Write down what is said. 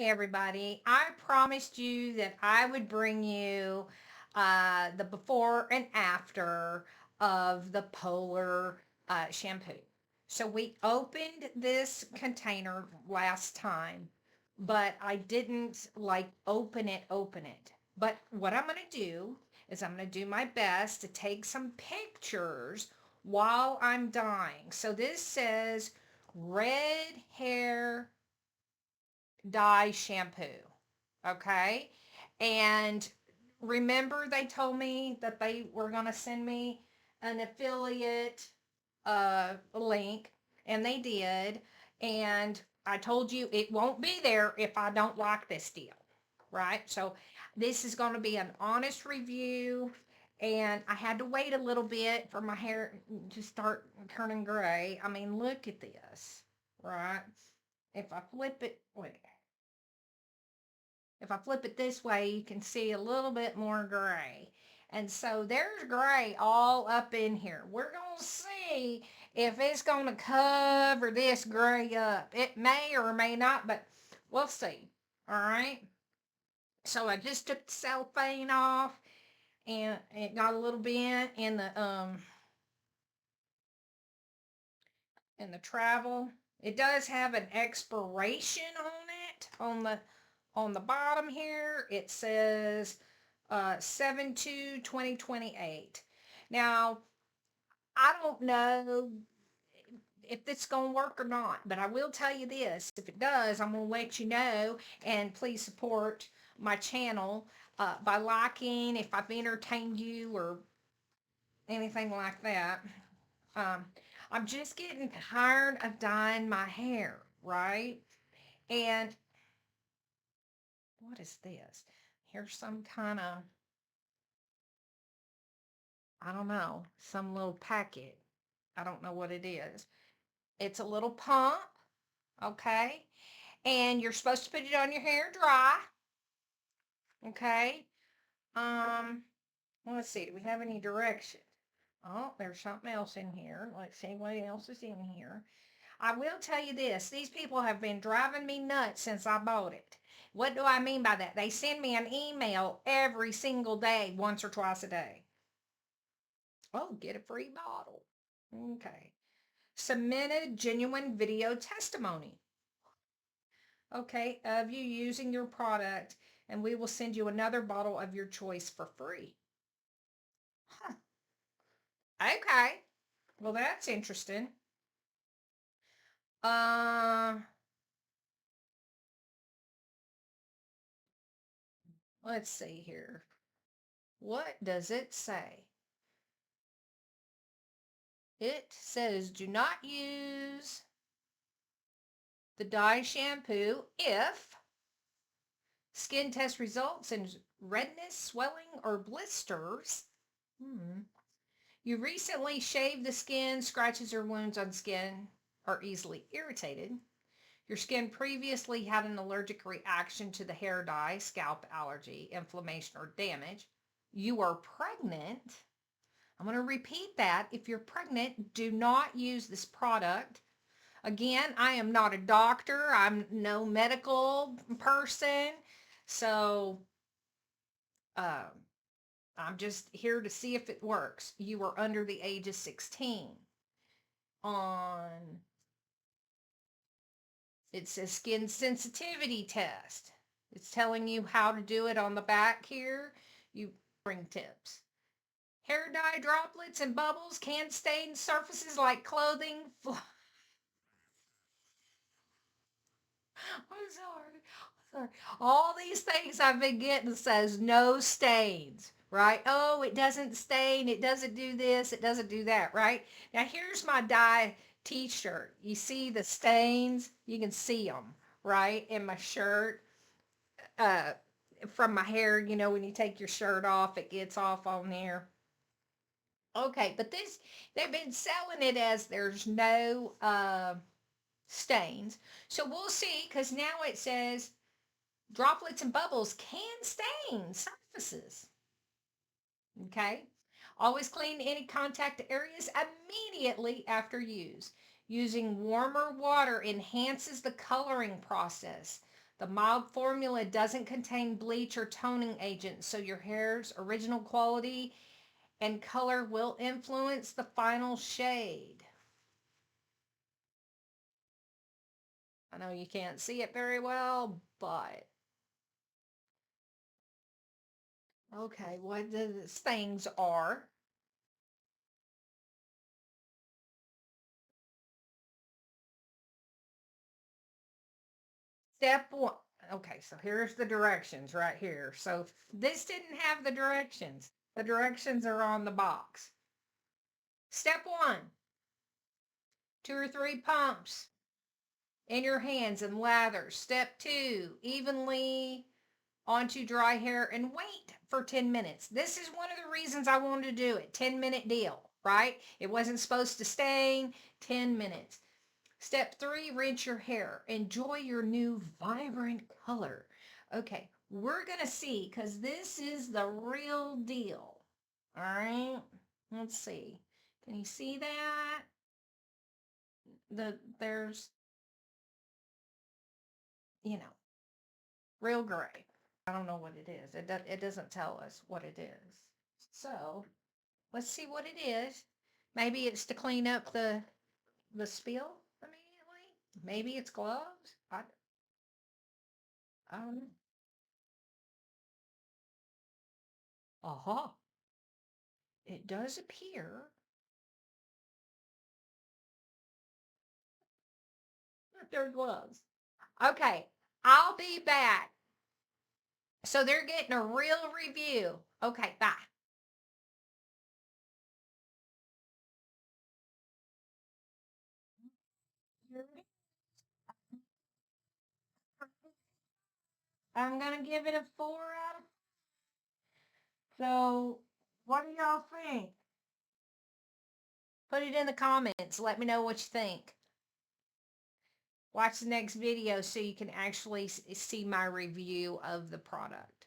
everybody. I promised you that I would bring you the before and after of the Polar shampoo. So we opened this container last time, but I didn't like open it. But what I'm going to do is I'm going to do my best to take some pictures while I'm dyeing. So this says red hair dye shampoo. Okay. And remember, they told me that they were going to send me an affiliate link, and they did. And I told you it won't be there if I don't like this deal. Right. So this is going to be an honest review. And I had to wait a little bit for my hair to start turning gray. I mean, look at this. Right. If I flip it, wait, if I flip it this way, you can see a little bit more gray. And so there's gray all up in here. We're going to see if it's going to cover this gray up. It may or may not, but we'll see. All right. So I just took the cellophane off, and it got a little bent in the travel. It does have an expiration on it on the bottom here. It says 7/2/2028. Now, I don't know if this is going to work or not, but I will tell you this. If it does, I'm going to let you know, and please support my channel by liking if I've entertained you or anything like that. Um, I'm just getting tired of dyeing my hair, right? And what is this? Here's some kind of, I don't know, some little packet. I don't know what it is. It's a little pump, okay? And you're supposed to put it on your hair dry, okay? Um, let's see, do we have any directions? Oh, there's something else in here. Let's see what else is in here. I will tell you this, these people have been driving me nuts since I bought it. What do I mean by that? They send me an email every single day, once or twice a day. Oh, get a free bottle. Okay. Submitted genuine video testimony. Okay, of you using your product, and we will send you another bottle of your choice for free. Huh. Okay. Well, that's interesting. Uh, let's see here. What does it say? It says do not use the dye shampoo if skin test results in redness, swelling, or blisters. Hmm. You recently shaved the skin, scratches or wounds on skin are easily irritated. Your skin previously had an allergic reaction to the hair dye, scalp allergy, inflammation, or damage. You are pregnant. I'm going to repeat that. If you're pregnant, do not use this product. Again, I am not a doctor. I'm no medical person. So, uh, I'm just here to see if it works. You are under the age of 16. On It says skin sensitivity test. It's telling you how to do it on the back here. You bring tips. Hair dye droplets and bubbles can stain surfaces like clothing. I'm sorry. Sorry. All these things I've been getting says no stains, right? Oh, it doesn't stain. It doesn't do this. It doesn't do that, right? Now, here's my dye t-shirt. You see the stains? You can see them, right? In my shirt. Uh, from my hair, when you take your shirt off, it gets off on there. Okay, but they've been selling it as there's no stains. So we'll see, because now it says droplets and bubbles can stain surfaces. Okay. Always clean any contact areas immediately after use. Using warmer water enhances the coloring process. The mild formula doesn't contain bleach or toning agents, so your hair's original quality and color will influence the final shade. I know you can't see it very well, but okay, what these things are. Step one. Okay, so here's the directions right here. So this didn't have the directions. The directions are on the box. Step one, 2 or 3 pumps in your hands and lather. Step two, evenly onto dry hair and wait for 10 minutes. This is one of the reasons I wanted to do it. 10-minute deal, right? It wasn't supposed to stain. 10 minutes. Step three, rinse your hair. Enjoy your new vibrant color. Okay, we're going to see because this is the real deal. All right, let's see. Can you see that? There's, you know, real gray. I don't know what it is. It doesn't tell us what it is. So let's see what it is. Maybe it's to clean up the spill immediately. Maybe it's gloves. I don't know. Aha. It does appear that they're gloves. Okay, I'll be back. So they're getting a real review. Okay, bye. I'm gonna give it a 4 out of. So, what do y'all think? Put it in the comments. Let me know what you think. Watch the next video so you can actually see my review of the product.